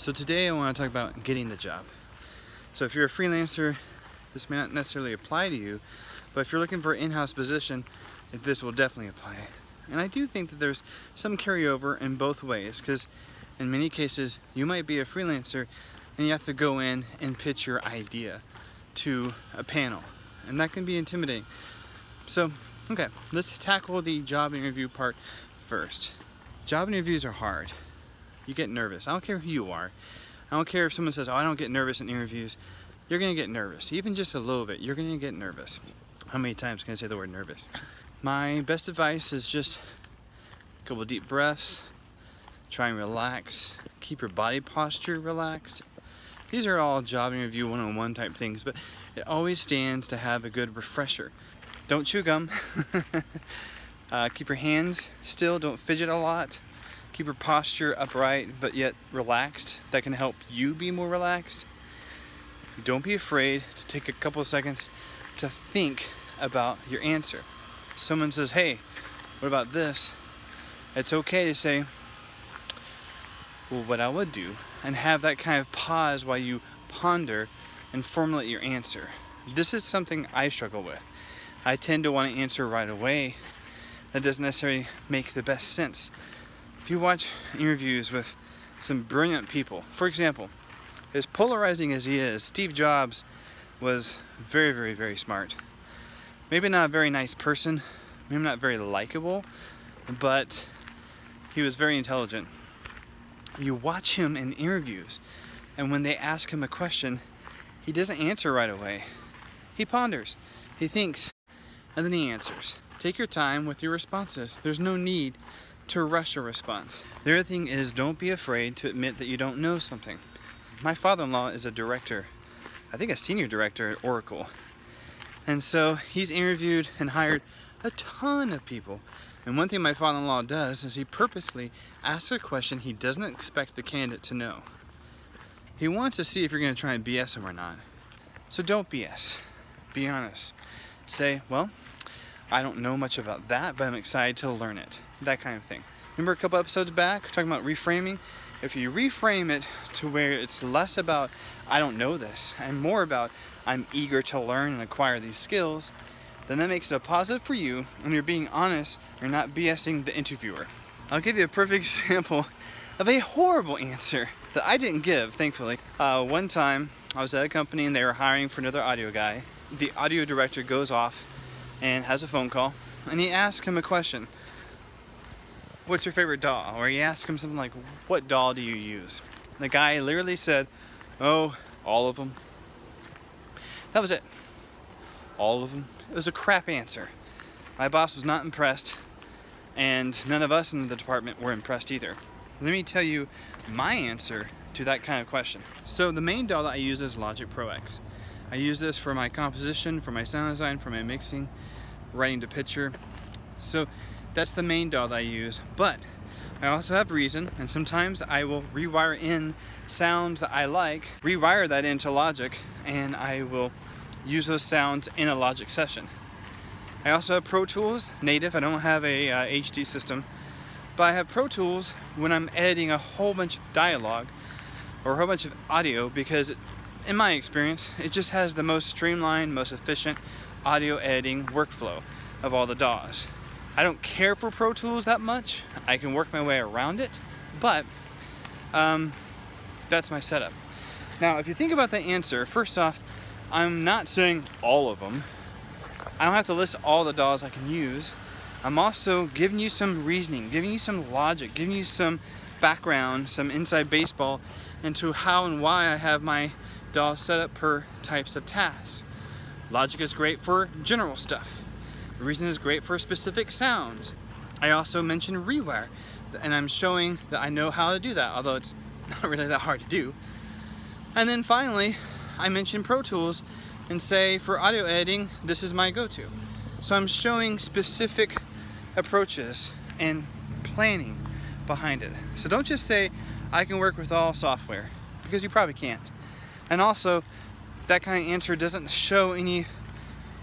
So today I want to talk about getting the job. So if you're a freelancer, this may not necessarily apply to you, but if you're looking for an in-house position, this will definitely apply. And I do think that there's some carryover in both ways, because in many cases you might be a freelancer and you have to go in and pitch your idea to a panel, and that can be intimidating. So okay, let's tackle the job interview part first. Job interviews are hard. You get nervous. I don't care who you are. I don't care if someone says, oh, I don't get nervous in interviews. You're gonna get nervous. Even just a little bit, you're gonna get nervous. How many times can I say the word nervous? My best advice is just a couple deep breaths, try and relax, keep your body posture relaxed. These are all job interview 101 type things, but it always stands to have a good refresher. Don't chew gum. Keep your hands still, don't fidget a lot. Keep your posture upright but yet relaxed. That can help you be more relaxed. Don't be afraid to take a couple of seconds to think about your answer. Someone says, hey, what about this? It's okay to say, well, what I would do, and have that kind of pause while you ponder and formulate your answer. This is something I struggle with. I tend to want to answer right away. That doesn't necessarily make the best sense. If you watch interviews with some brilliant people, for example, as polarizing as he is, Steve Jobs was very, very, very smart. Maybe not a very nice person, maybe not very likable, but he was very intelligent. You watch him in interviews, and when they ask him a question, he doesn't answer right away. He ponders, he thinks, and then he answers. Take your time with your responses. There's no need to rush a response. The other thing is, don't be afraid to admit that you don't know something. My father-in-law is a director, I think a senior director at Oracle. And so he's interviewed and hired a ton of people. And one thing my father-in-law does is he purposely asks a question he doesn't expect the candidate to know. He wants to see if you're going to try and BS him or not. So don't BS. Be honest. Say, well, I don't know much about that, but I'm excited to learn it. That kind of thing. Remember a couple episodes back, talking about reframing? If you reframe it to where it's less about, I don't know this, and more about, I'm eager to learn and acquire these skills, then that makes it a positive for you, and you're being honest, you're not BSing the interviewer. I'll give you a perfect example of a horrible answer that I didn't give, thankfully. One time, I was at a company and they were hiring for another audio guy. The audio director goes off and has a phone call, and he asks him a question. What's your favorite doll? Or he asks him something like, what doll do you use? The guy literally said, oh, all of them. That was it. All of them. It was a crap answer. My boss was not impressed, and none of us in the department were impressed either. Let me tell you my answer to that kind of question. So the main DAW that I use is Logic Pro X. I use this for my composition, for my sound design, for my mixing, writing to picture. So that's the main DAW that I use, but I also have Reason, and sometimes I will rewire in sounds that I like, rewire that into Logic, and I will use those sounds in a Logic session. I also have Pro Tools native. I don't have a HD system, but I have Pro Tools when I'm editing a whole bunch of dialogue or a whole bunch of audio, because in my experience, it just has the most streamlined, most efficient audio editing workflow of all the DAWs. I don't care for Pro Tools that much. I can work my way around it, but that's my setup. Now, if you think about the answer, first off, I'm not saying all of them. I don't have to list all the DAWs I can use. I'm also giving you some reasoning, giving you some logic, giving you some background, some inside baseball into how and why I have my DAW set up per types of tasks. Logic is great for general stuff. Reason is great for specific sounds. I also mentioned rewire, and I'm showing that I know how to do that, although it's not really that hard to do. And then finally, I mentioned Pro Tools and say for audio editing, this is my go-to. So I'm showing specific approaches and planning behind it. So don't just say, I can work with all software, because you probably can't. And also, that kind of answer doesn't show any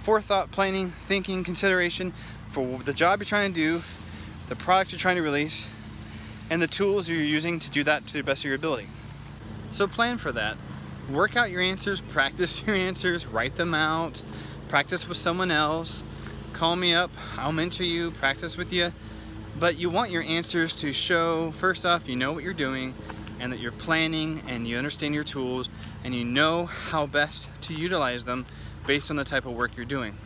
forethought, planning, thinking, consideration for the job you're trying to do, the product you're trying to release, and the tools you're using to do that to the best of your ability. So plan for that. Work out your answers, practice your answers, write them out, practice with someone else, call me up, I'll mentor you, practice with you. But you want your answers to show, first off, you know what you're doing and that you're planning and you understand your tools and you know how best to utilize them based on the type of work you're doing.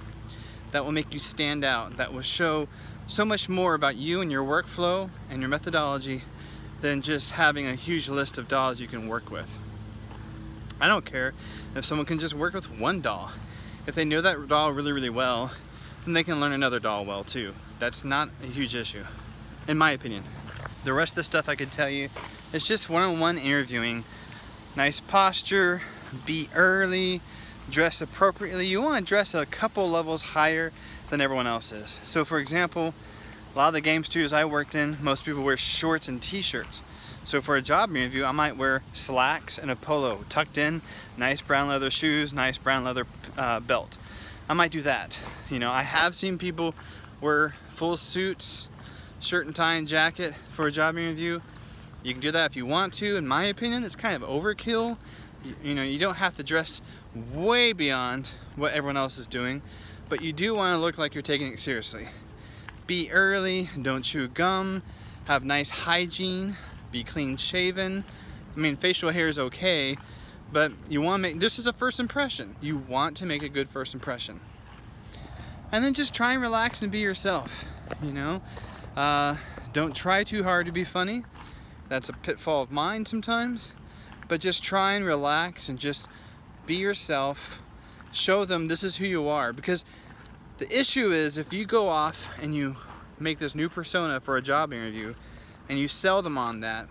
That will make you stand out. That will show so much more about you and your workflow and your methodology than just having a huge list of DAWs you can work with. I don't care if someone can just work with one DAW. If they know that DAW really, really well, then they can learn another DAW well too. That's not a huge issue, in my opinion. The rest of the stuff I could tell you is just one-on-one interviewing. Nice posture, be early, dress appropriately. You want to dress a couple levels higher than everyone else is. So for example, a lot of the game studios I worked in, most people wear shorts and t-shirts. So for a job interview, I might wear slacks and a polo tucked in, nice brown leather shoes, nice brown leather belt. I might do that. You know, I have seen people wear full suits, shirt and tie and jacket for a job interview. You can do that if you want to. In my opinion, it's kind of overkill. You know, you don't have to dress way beyond what everyone else is doing, but you do want to look like you're taking it seriously. Be early, don't chew gum, have nice hygiene, be clean shaven. I mean, facial hair is okay, but you want to make, this is a first impression. You want to make a good first impression. And then just try and relax and be yourself, you know? Don't try too hard to be funny. That's a pitfall of mine sometimes. But just try and relax and just be yourself. Show them this is who you are. Because the issue is if you go off and you make this new persona for a job interview and you sell them on that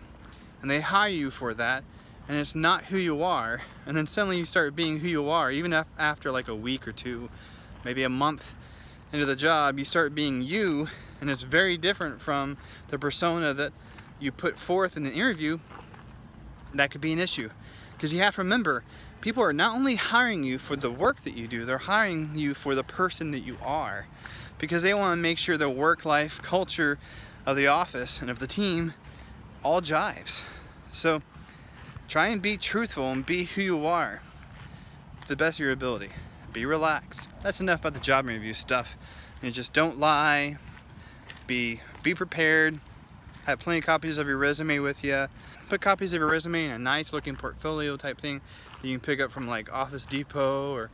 and they hire you for that and it's not who you are, and then suddenly you start being who you are, even after like a week or two, maybe a month into the job, you start being you, and it's very different from the persona that you put forth in the interview. That could be an issue. Because you have to remember, people are not only hiring you for the work that you do, they're hiring you for the person that you are. Because they want to make sure the work-life culture of the office and of the team all jives. So try and be truthful and be who you are to the best of your ability. Be relaxed. That's enough about the job interview stuff. And just don't lie. Be prepared. Have plenty of copies of your resume with you. Put copies of your resume in a nice looking portfolio type thing that you can pick up from like Office Depot or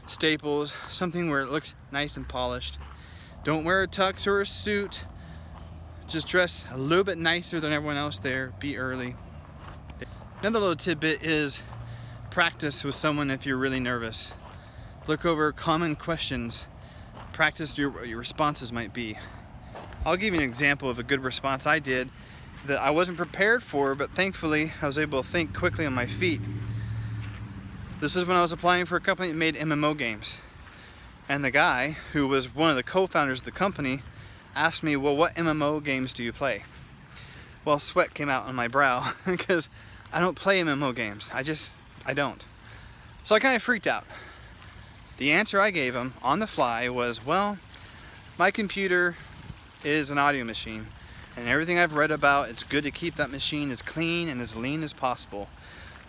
Staples, something where it looks nice and polished. Don't wear a tux or a suit. Just dress a little bit nicer than everyone else there. Be early. Another little tidbit is practice with someone if you're really nervous. Look over common questions. Practice your responses might be. I'll give you an example of a good response I did that I wasn't prepared for, but thankfully I was able to think quickly on my feet. This is when I was applying for a company that made MMO games. And the guy, who was one of the co-founders of the company, asked me, well, what MMO games do you play? Well, sweat came out on my brow because I don't play MMO games. I don't. So I kind of freaked out. The answer I gave him on the fly was, well, my computer is an audio machine, and everything I've read about, it's good to keep that machine as clean and as lean as possible.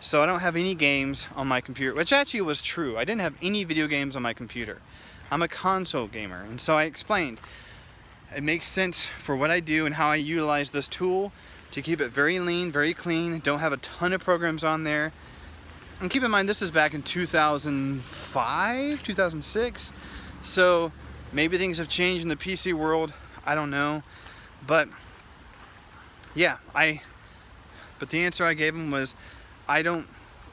So I don't have any games on my computer, which actually was true. I didn't have any video games on my computer. I'm a console gamer, and so I explained. It makes sense for what I do and how I utilize this tool to keep it very lean, very clean, don't have a ton of programs on there. And keep in mind, this is back in 2005, 2006, so maybe things have changed in the PC world, I don't know. But yeah, but the answer I gave him was, I don't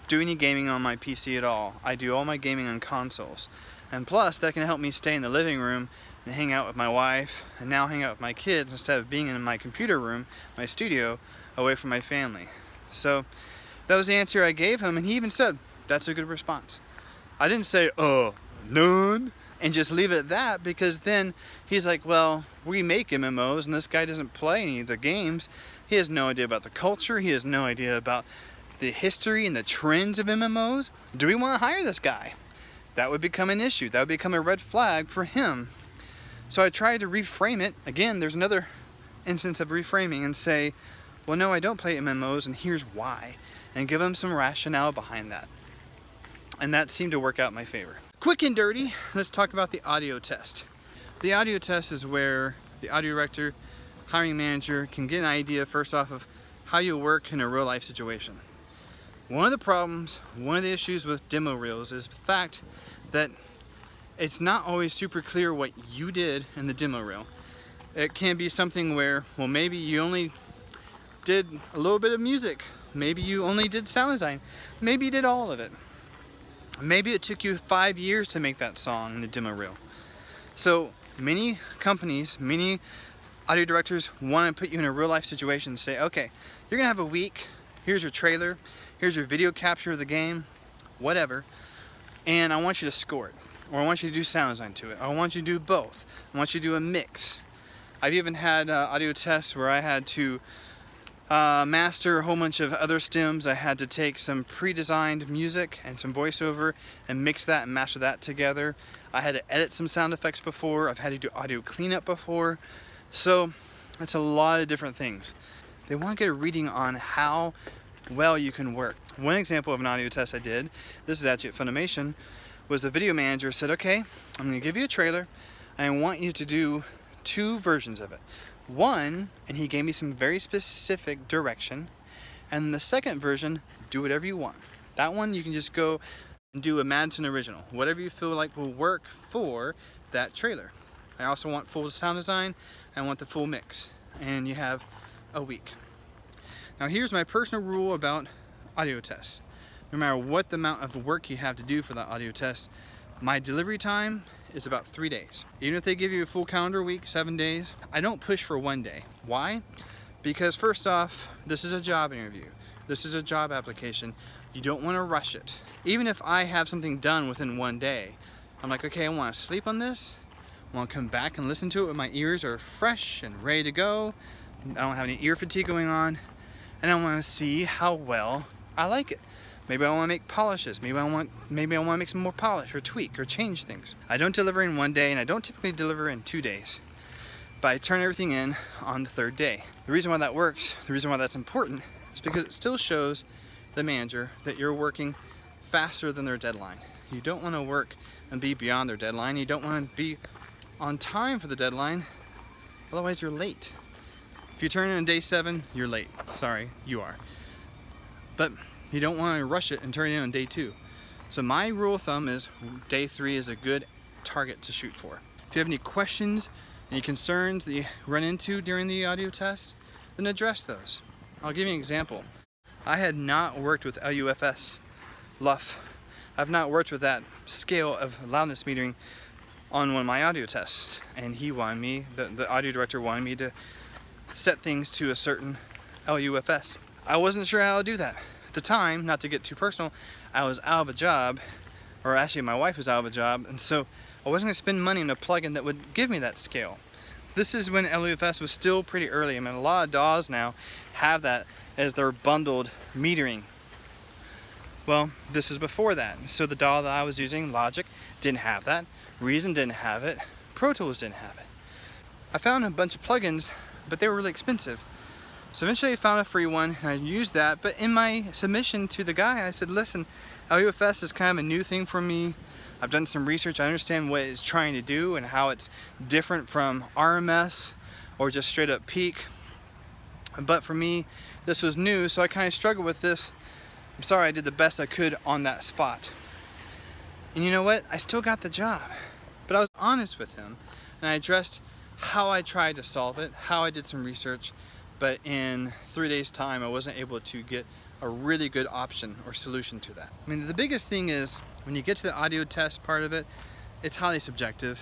do any gaming on my PC at all. I do all my gaming on consoles. And plus, that can help me stay in the living room and hang out with my wife, and now hang out with my kids instead of being in my computer room, my studio, away from my family. So that was the answer I gave him, and he even said, that's a good response. I didn't say, none, and just leave it at that, because then he's like, well, we make MMOs, and this guy doesn't play any of the games. He has no idea about the culture. He has no idea about the history and the trends of MMOs. Do we want to hire this guy? That would become an issue. That would become a red flag for him. So I tried to reframe it. Again, there's another instance of reframing and say, well, no, I don't play MMOs, and here's why, and give them some rationale behind that. And that seemed to work out in my favor. Quick and dirty, let's talk about the audio test. The audio test is where the audio director, hiring manager can get an idea first off of how you work in a real life situation. One of the problems, one of the issues with demo reels is the fact that it's not always super clear what you did in the demo reel. It can be something where, well, maybe you only did a little bit of music. Maybe you only did sound design. Maybe you did all of it. Maybe it took you 5 years to make that song in the demo reel. So many companies, many audio directors want to put you in a real life situation and say, okay, you're gonna have a week, here's your trailer, here's your video capture of the game, whatever, and I want you to score it, or I want you to do sound design to it, or I want you to do both, I want you to do a mix. I've even had audio tests where I had to master a whole bunch of other stems. I had to take some pre-designed music and some voiceover and mix that and master that together. I had to edit some sound effects before. I've had to do audio cleanup before. So it's a lot of different things. They want to get a reading on how well you can work. One example of an audio test I did, this is actually at Funimation, was the video manager said, okay, I'm going to give you a trailer and I want you to do 2 versions of it. One, and he gave me some very specific direction, and the second version, do whatever you want. That one you can just go and do a Madsen original, whatever you feel like will work for that trailer. I also want full sound design, I want the full mix, and you have a week. Now here's my personal rule about audio tests. No matter what the amount of work you have to do for that audio test, my delivery time is about 3 days. Even if they give you a full calendar week, 7 days, I don't push for 1 day. Why? Because first off, this is a job interview. This is a job application. You don't want to rush it. Even if I have something done within 1 day, I'm like, okay, I want to sleep on this. I want to come back and listen to it when my ears are fresh and ready to go. I don't have any ear fatigue going on. And I want to see how well I like it. Maybe I want to make polishes. Maybe I want to make some more polish or tweak or change things. I don't deliver in 1 day, and I don't typically deliver in 2 days. But I turn everything in on the 3rd day. The reason why that works, the reason why that's important, is because it still shows the manager that you're working faster than their deadline. You don't want to work and be beyond their deadline. You don't want to be on time for the deadline, otherwise you're late. If you turn in on day 7, you're late. Sorry, you are. But you don't want to rush it and turn it in on day 2. So my rule of thumb is day 3 is a good target to shoot for. If you have any questions, any concerns that you run into during the audio test, then address those. I'll give you an example. I had not worked with LUFS, LUF. I've not worked with that scale of loudness metering on one of my audio tests. And he wanted me, the audio director wanted me to set things to a certain LUFS. I wasn't sure how to do that. At the time, not to get too personal, I was out of a job, or actually my wife was out of a job, and so I wasn't going to spend money on a plugin that would give me that scale. This is when LUFS was still pretty early. I mean, a lot of DAWs now have that as their bundled metering. Well, this is before that. So the DAW that I was using, Logic, didn't have that. Reason didn't have it. Pro Tools didn't have it. I found a bunch of plugins, but they were really expensive. So eventually I found a free one and I used that, but in my submission to the guy I said, listen, LUFS is kind of a new thing for me. I've done some research, I understand what it's trying to do and how it's different from RMS or just straight up peak. But for me, this was new, so I kind of struggled with this. I'm sorry, I did the best I could on that spot. And you know what? I still got the job. But I was honest with him and I addressed how I tried to solve it, how I did some research. But in 3 days' time, I wasn't able to get a really good option or solution to that. I mean, the biggest thing is when you get to the audio test part of it, it's highly subjective.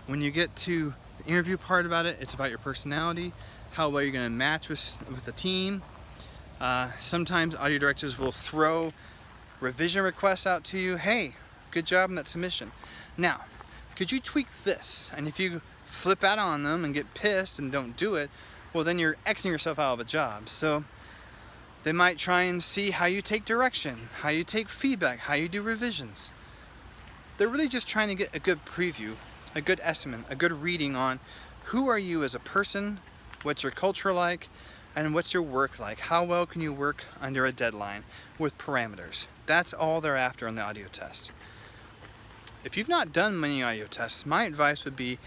When you get to the interview part about it, it's about your personality, how well you're going to match with the team. Sometimes audio directors will throw revision requests out to you. Hey, good job in that submission. Now, could you tweak this? And if you flip out on them and get pissed and don't do it, well, then you're Xing yourself out of a job. So they might try and see how you take direction, how you take feedback, how you do revisions. They're really just trying to get a good preview, a good estimate, a good reading on who are you as a person, what's your culture like, and what's your work like? How well can you work under a deadline with parameters? That's all they're after on the audio test. If you've not done many audio tests, my advice would be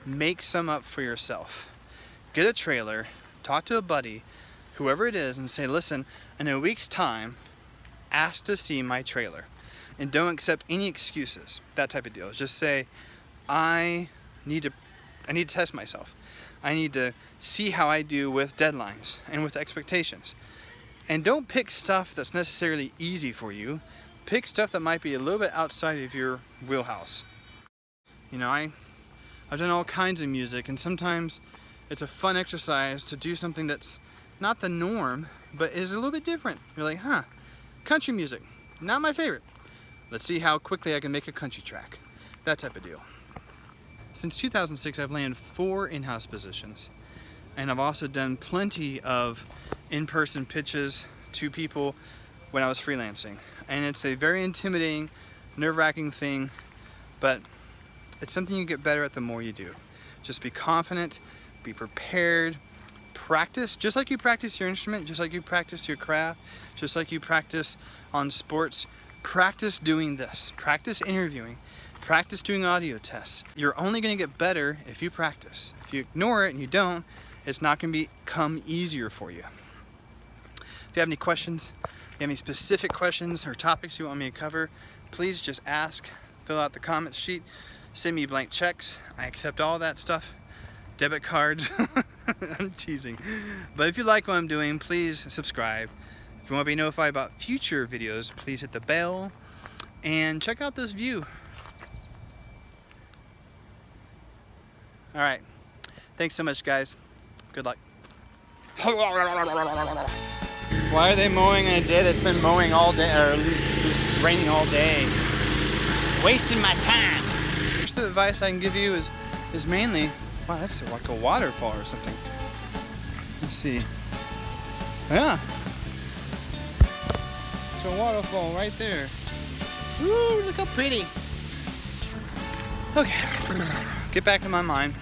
make some up for yourself. Get a trailer, talk to a buddy, whoever it is, and say, listen, in a week's time, ask to see my trailer. And don't accept any excuses, that type of deal. Just say, I need to test myself. I need to see how I do with deadlines and with expectations. And don't pick stuff that's necessarily easy for you. Pick stuff that might be a little bit outside of your wheelhouse. You know, I've done all kinds of music, and sometimes it's a fun exercise to do something that's not the norm, but is a little bit different. You're like, huh, country music, not my favorite. Let's see how quickly I can make a country track. That type of deal. Since 2006, I've landed 4 in-house positions, and I've also done plenty of in-person pitches to people when I was freelancing. And it's a very intimidating, nerve-wracking thing, but it's something you get better at the more you do. Just be confident, be prepared, practice, just like you practice your instrument, just like you practice your craft, just like you practice on sports. Practice doing this, practice interviewing, practice doing audio tests. You're only going to get better if you practice. If you ignore it and you don't, it's not going to become easier for you. If you have any questions, you have any specific questions or topics you want me to cover, please just ask, fill out the comments sheet, send me blank checks. I accept all that stuff. Debit cards. I'm teasing. But if you like what I'm doing, please subscribe. If you want to be notified about future videos, please hit the bell and check out this view. All right. Thanks so much, guys. Good luck. Why are they mowing on a day that's been mowing all day, or raining all day? Wasting my time. The advice I can give you is mainly, wow, that's like a waterfall or something. Let's see. Yeah. It's a waterfall right there. Ooh, look how pretty. Okay, get back in my mind.